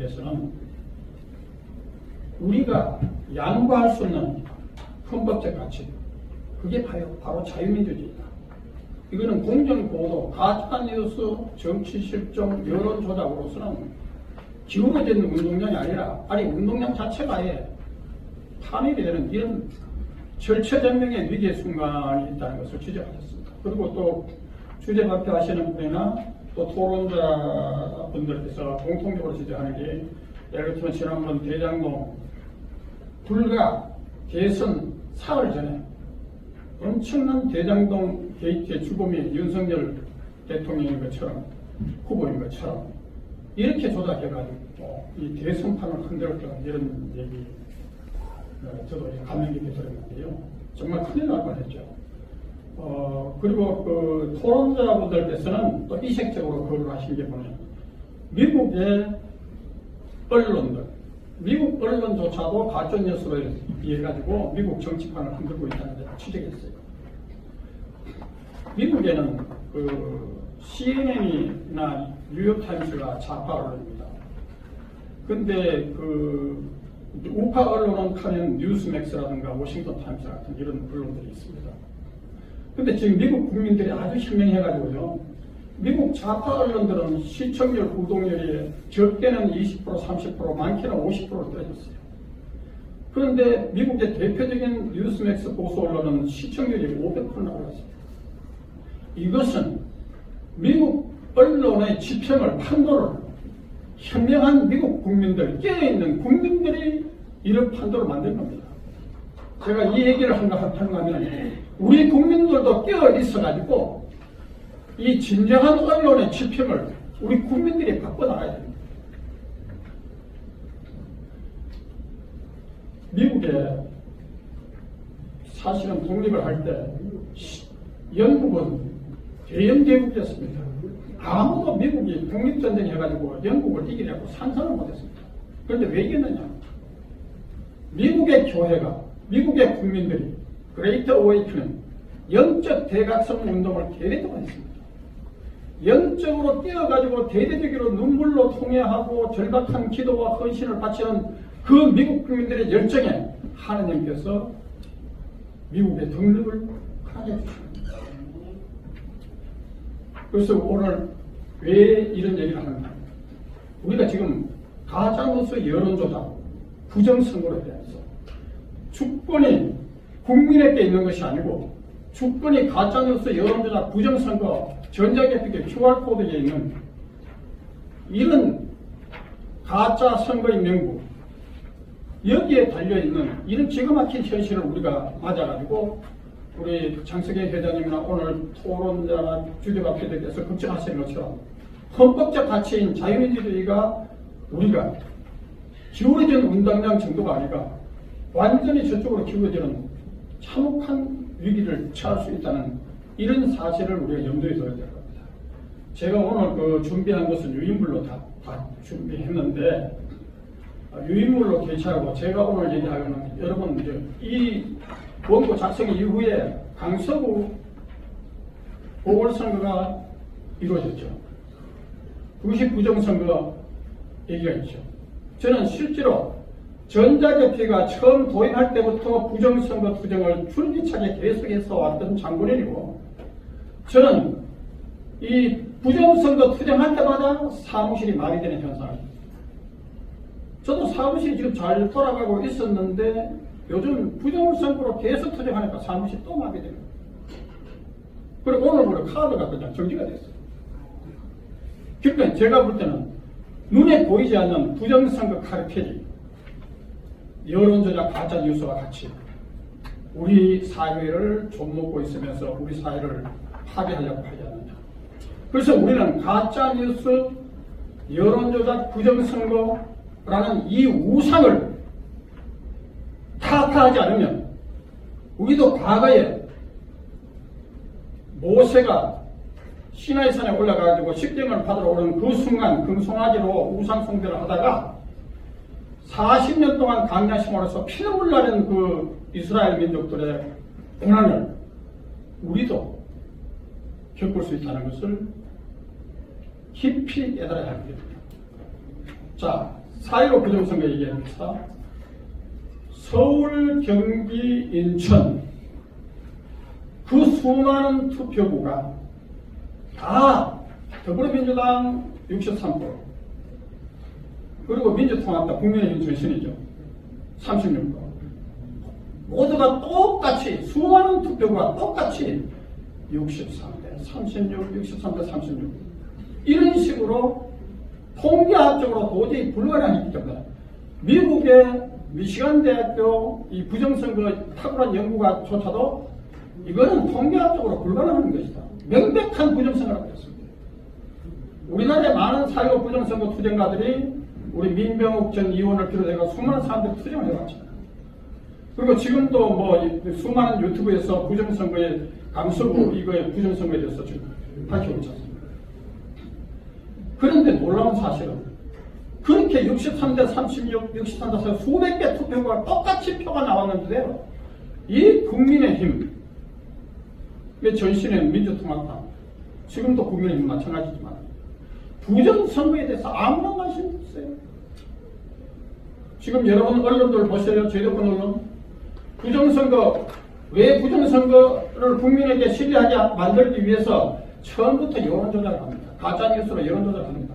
대해서는 우리가 양보할 수 없는 헌법적 가치, 그게 바로 자유민주주의다. 이거는 공정보도, 가짜뉴스, 정치실종, 여론조작으로서는 기울어진 운동량이 아니라 운동량 자체가 아예 파멸이 되는 이런 절체절명의 위기의 순간이 있다는 것을 지적하셨습니다. 그리고 또 주제 발표하시는 분이나 또 토론자분들께서 공통적으로 지적하는 게, 예를 들면 지난번 대장동 불과 대선 사흘 전에 엄청난 대장동 게이트의 주범이 윤석열 대통령인 것처럼, 후보인 것처럼 이렇게 조작해가지고 이 대선판을 흔들었던 이런 얘기, 저도 감명 깊게 들었는데요. 정말 큰일 날 뻔했죠. 그리고 그 토론자분들께서는 또 이색적으로 그걸 하신 게 뭐냐, 미국의 언론들, 미국 언론조차도 가짜뉴스를 이해가지고 미국 정치판을 흔들고 있다는 데 취재했어요. 미국에는 그 CNN이나 뉴욕타임스가 좌파 언론입니다. 근데 그 우파 언론은 하면 뉴스맥스라든가 워싱턴 타임스 같은 이런 언론들이 있습니다. 근데 지금 미국 국민들이 아주 현명해가지고요, 미국 좌파 언론들은 시청률, 구독률이 적게는 20%, 30%, 많게는 50%를 떨어졌어요. 그런데 미국의 대표적인 뉴스맥스 보수 언론은 시청률이 500%나 올랐습니다. 이것은 미국 언론의 지평을, 판도를 현명한 미국 국민들, 깨어있는 국민들이 이런 판도를 만든 겁니다. 제가 이 얘기를 하는가 하면, 우리 국민들도 깨어 있어가지고 이 진정한 언론의 지평을 우리 국민들이 바꿔나가야 됩니다. 미국에 사실은 독립을 할 때 영국은 대영제국이었습니다. 아무도 미국이 독립전쟁 해가지고 영국을 이기려고 상상을 못했습니다. 그런데 왜 이겼느냐? 미국의 교회가, 미국의 국민들이 그레이트 어웨이크닝, 영적 대각성 운동을 대대적으로 했습니다. 영적으로 뛰어가지고 대대적으로 눈물로 통회하고 절박한 기도와 헌신을 바치는 그 미국 국민들의 열정에 하나님께서 미국의 독립을 하게 해주십니다. 그래서 오늘 왜 이런 얘기를 하는가? 우리가 지금 가짜뉴스 여론조작, 부정선거에 대해서 주권이 국민에게 있는 것이 아니고 주권이 가짜뉴스 여론조작, 부정선거, 전자개표기 QR코드에 있는 이런 가짜 선거의 명부, 여기에 달려있는 이런 기가 막힌 현실을 우리가 맞아가지고 우리 장석희 회장님이나 오늘 토론자나 주제발표자께서 걱정하시는 것처럼 헌법적 가치인 자유민주주의가 우리가 기울어진 운동량 정도가 아니라 완전히 저쪽으로 기울어지는 참혹한 위기를 처할 수 있다는 이런 사실을 우리가 염두에 둬야 될 겁니다. 제가 오늘 그 준비한 것은 유인물로 다 준비했는데, 유인물로 괜찮고 제가 오늘 얘기하려는, 여러분 이제 이 원고 작성 이후에 강서구 보궐선거가 이루어졌죠. 구식 부정선거 얘기가 있죠. 저는 실제로 전자개표가 처음 도입할 때부터 부정선거 투쟁을 줄기차게 계속해서 왔던 장본인이고, 저는 이 부정선거 투쟁할 때마다 사무실이 마비되는 현상입니다. 저도 사무실이 지금 잘 돌아가고 있었는데 요즘 부정선거로 계속 투쟁하니까 사무실이 또 마비되는 거예요. 그리고 오늘 보면 카드가 그냥 정지가 됐어요. 그러니까 제가 볼 때는 눈에 보이지 않는 부정선거 카르텔이 여론조작 가짜뉴스와 같이 우리 사회를 좀먹고 있으면서 우리 사회를 파괴하려고 하지 않느냐. 그래서 우리는 가짜뉴스, 여론조작, 부정선거라는 이 우상을 타파하지 않으면 우리도 과거에 모세가 시나이산에 올라가가지고 십계명을 받으러 오는 그 순간 금송아지로 우상 숭배를 하다가 40년 동안 광야 생활에서 피눈물 나는 그 이스라엘 민족들의 고난을 우리도 겪을 수 있다는 것을 깊이 깨달아야 합니다. 자, 4.15 부정선거 얘기합니다. 서울, 경기, 인천 그 수많은 투표구가 다 더불어민주당 63% 그리고 민주통합당 국민의힘 전신이죠. 36%. 모두가 똑같이 수많은 투표가 똑같이 63대 36, 63대 36 이런 식으로 통계학적으로 도저히 불가능하기 때문에 미국의 미시간 대학교 이 부정선거 탁월한 연구가조차도 이거는 통계학적으로 불가능한 것이다. 명백한 부정선거라고 했습니다. 우리나라의 많은 4.15 부정선거 투쟁가들이 우리 민병욱 전 의원을 비롯해서 수많은 사람들이 투쟁을 해왔잖아요. 그리고 지금도 뭐 수많은 유튜브에서 부정선거의 강서구 이거의 부정선거에 대해서 지금 밝히고 있지 않습니까? 그런데 놀라운 사실은 그렇게 63대 36, 63대 40 수백 개 투표가 똑같이 표가 나왔는데요. 이 국민의힘 전신의 민주통합당 지금도 국민의힘 마찬가지지만 부정선거에 대해서 아무런 관심이 없어요. 지금 여러분 언론들 보세요. 제도권 언론 부정선거 왜 부정선거를 국민에게 신뢰하게 만들기 위해서 처음부터 여론조작을 합니다. 가짜뉴스로 여론조작을 합니다.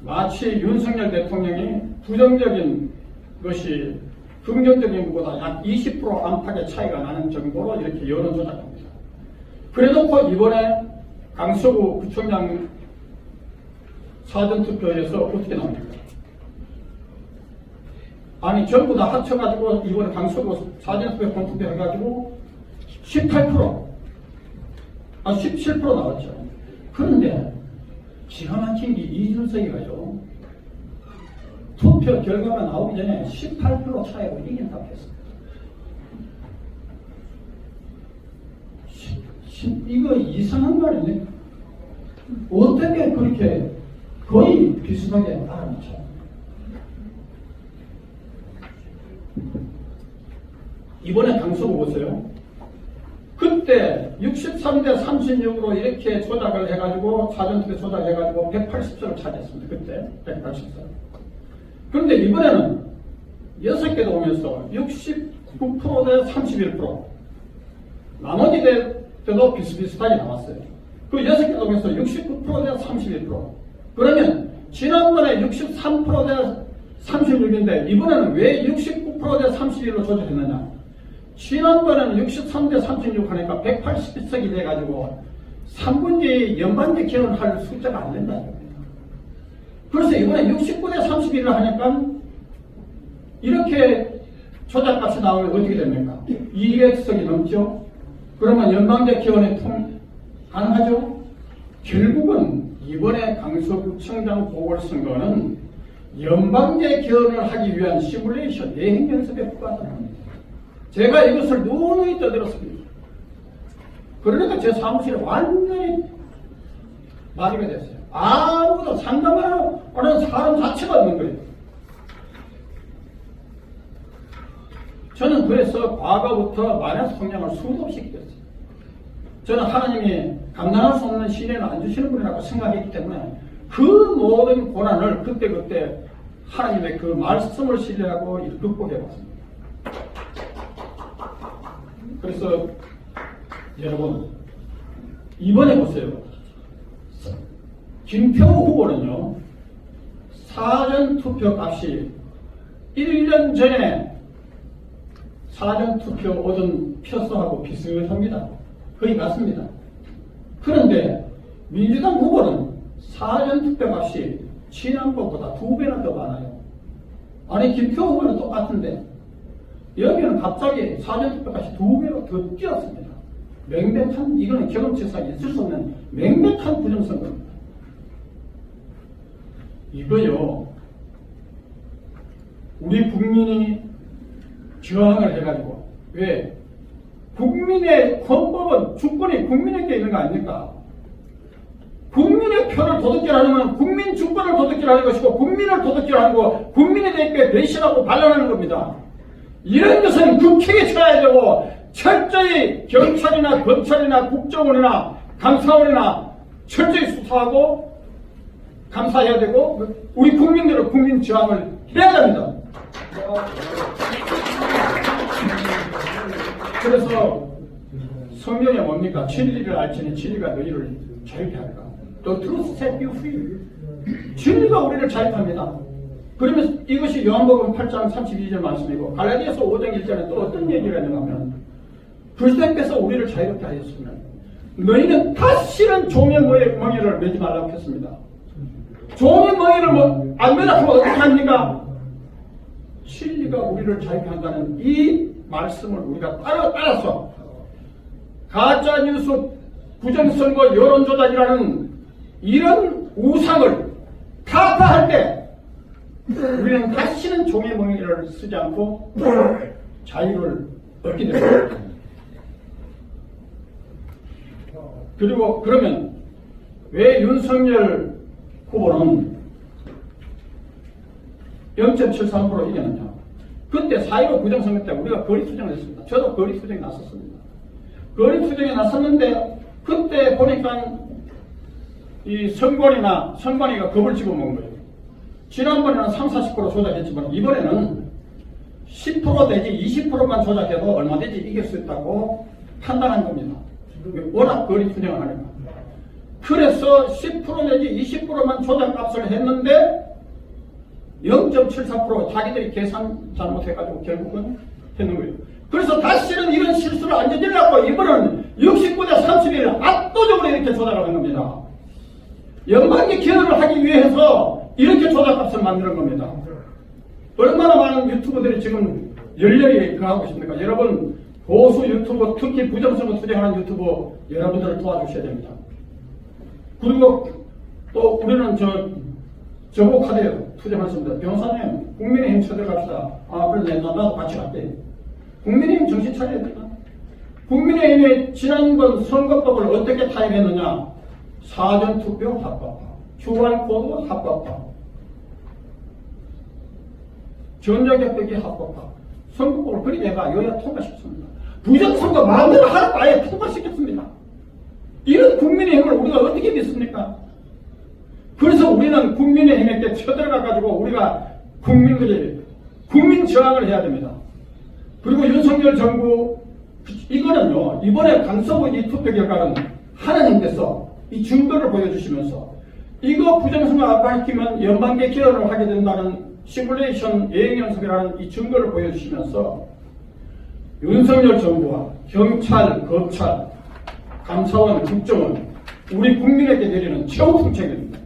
마치 윤석열 대통령이 부정적인 것이 긍정적인 것보다 약 20% 안팎의 차이가 나는 정도로 이렇게 여론조작합니다. 그래놓고 이번에 강서구 구청장 사전투표에서 어떻게 나옵니까? 아니 전부 다 합쳐가지고 이번에 강서구 사전투표 본투표 해가지고 18% 17% 나왔죠. 그런데 기가 막힌 게 이준석이가요. 투표 결과가 나오기 전에 18% 차이로 이긴다고 했습니다. 이거 이상한 말이네. 어떻게 그렇게 거의 비슷하게 알아맞혀? 이번에 강서구 보세요. 그때 63대 36으로 이렇게 조작을 해가지고 사전투표 조작해가지고 180석을 차지했습니다. 그때 180석. 그런데 이번에는 6개도 오면서 69%대 31% 나머지 때도 비슷비슷하게 나왔어요. 그 6개도 오면서 69%대 31% 그러면 지난번에 63%대 36인데 이번에는 왜 69%대 31로 조절했느냐? 지난번에는 63대 36 하니까 180석이 돼가지고 3분기 연반기 기원을 할 숫자가 안 된다. 그래서 이번에 69대 31을 하니까 이렇게 조작값이 나오면 어떻게 됩니까? 200석이 넘죠? 그러면 연방제 기원이 가능하죠? 결국은 이번에 강서구청장 보궐선거는 연방제 기원을 하기 위한 시뮬레이션 예행 연습에 불과합니다. 제가 이것을 누누이 떠들었습니다. 그러니까 제 사무실에 완전히 마비가 됐어요. 아무도 상담하는 사람 자체가 없는 거예요. 저는 그래서 과거부터 마이너스 성장을 수도 없이 기도했어요. 저는 하나님이 감당할 수 없는 시련을 안 주시는 분이라고 생각했기 때문에 그 모든 고난을 그때그때 하나님의 그 말씀을 신뢰하고 극복해봤습니다. 그래서 여러분 이번에 보세요. 김표우 후보는요. 사전투표 값이 1년 전에 사전투표 얻은 표수하고 비슷합니다. 거의 같습니다. 그런데 민주당 후보는 사전투표 값이 지난번보다 2배나 더 많아요. 아니 김표우 후보는 똑같은데 여기는 갑자기 사전투표 값이 2배로 더 뛰었습니다. 명백한 이거는 경험치상에 있을 수 없는 명백한 부정선거입니다. 이거요. 우리 국민이 저항을 해가지고 왜? 국민의 헌법은 주권이 국민에게 있는 거 아닙니까? 국민의 표를 도둑질하려면 국민 주권을 도둑질하는 것이고 국민을 도둑질하는 거 국민에 대해 배신하고 반란하는 겁니다. 이런 것은 극히게 쳐야 되고 철저히 경찰이나 검찰이나 국정원이나 감사원이나 철저히 수사하고 감사해야 되고 우리 국민들은 국민 저항을 해야 됩니다. 그래서 성경에 뭡니까? 진리를 알지니 진리가 너희를 자유케 할까? The truth set you free. 진리가 우리를 자유합니다. 그러면 이것이 요한복음 8장 32절 말씀이고 갈라디아서 5장 1절에 또 어떤 얘기가 있는가 하면 그리스도께서 우리를 자유롭게 하였으면 너희는 다시는 종의 멍에를 매지 말라고 했습니다. 종의 멍에를 안 매다 하면 어떻게 합니까? 진리가 우리를 자유케 한다는 이 말씀을 우리가 따라서 가짜뉴스, 부정선거, 여론조작이라는 이런 우상을 타파할 때 우리는 다시는 종의 멍에를 쓰지 않고 자유를 얻게 됩니다. 그리고 그러면 왜 윤석열 후보는 0.73% 이겼느냐? 그때 4.15 부정선거 때 우리가 거리투쟁을 했습니다. 저도 거리투쟁에 나섰습니다. 거리투쟁에 나섰는데 그때 보니까 이 선관위가 겁을 집어먹은 거예요. 지난번에는 30-40% 조작했지만 이번에는 10% 내지 20%만 조작해도 얼마든지 이길 수 있다고 판단한 겁니다. 워낙 거리투쟁을 하니까. 그래서 10% 내지 20%만 조작값을 했는데 0.74% 자기들이 계산 잘못해가지고 결국은 했는 거예요. 그래서 다시는 이런 실수를 안 저지르려고 이번은 69대 31을 압도적으로 이렇게 조작하는 겁니다. 연방기 기여를 하기 위해서 이렇게 조작값을 만드는 겁니다. 얼마나 많은 유튜버들이 지금 열렬히 그하고 있습니까? 여러분 보수 유튜버 특히 부정선거 투쟁하는 유튜버 여러분들을 도와주셔야 됩니다. 그리고 또 우리는 저보고 카드에요. 투쟁했습니다. 변호사님 국민의힘 쳐들어갑시다. 아 그래 나도 같이 갈게. 국민의힘 정신 차려야 된다. 국민의힘이 지난번 선거법을 어떻게 타협했느냐. 사전투표 합법화, QR코드 합법화, 전자개표기 합법화, 선거법을 그렇게 해가 여야 통과시켰습니다. 부정선거 마음대로 하는 아예 통과시켰습니다. 이런 국민의힘을 우리가 어떻게 믿습니까? 그래서 우리는 국민의힘에게 쳐들어가가지고 우리가 국민들이 국민 저항을 해야 됩니다. 그리고 윤석열 정부 이거는요 이번에 강서구 이 투표 결과는 하나님께서 이 증거를 보여주시면서 이거 부정선거 압박시키면 연방계 기여를 하게 된다는 시뮬레이션 예행연습이라는 이 증거를 보여주시면서 윤석열 정부와 경찰, 검찰, 감사원, 국정원 우리 국민에게 내리는 최후 통첩입니다.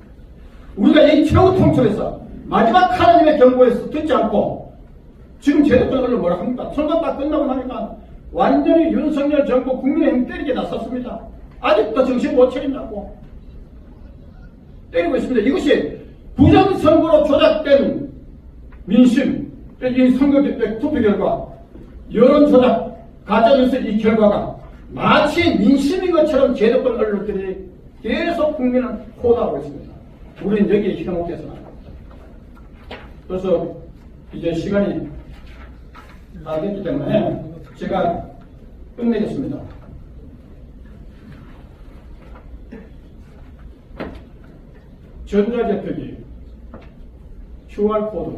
우리가 이 최후 통첩에서 마지막 하나님의 경고에서 듣지 않고 지금 제도권을 뭐라 합니까? 선거 딱 끝나고 나니까 완전히 윤석열 정부 국민의힘 때리게 나섰습니다. 아직도 정신 못 차린다고 때리고 있습니다. 이것이 부정선거로 조작된 민심, 이 선거 투표 결과, 여론조작, 가짜뉴스 이 결과가 마치 민심인 것처럼 제도권 언론들이 계속 국민을 호도하고 있습니다. 우리는 여기에 현혹돼서는 안 됩니다. 그래서 이제 시간이 다 됐기 때문에 제가 끝내겠습니다. 전자개표기, QR코드,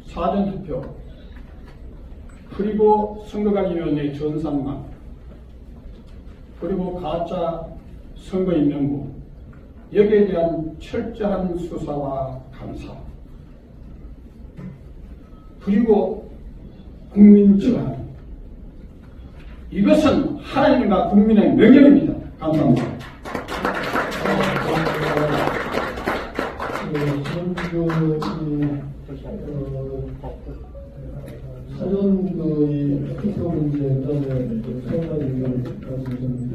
사전투표, 그리고 선거관리위원회의 전산망, 그리고 가짜 선거인명부, 여기에 대한 철저한 수사와 감사, 그리고 국민지원, 이것은 하나님과 국민의 명령입니다. 감사합니다. 사전 투표 문제 그다음에 상당 의견을 말씀드렸는데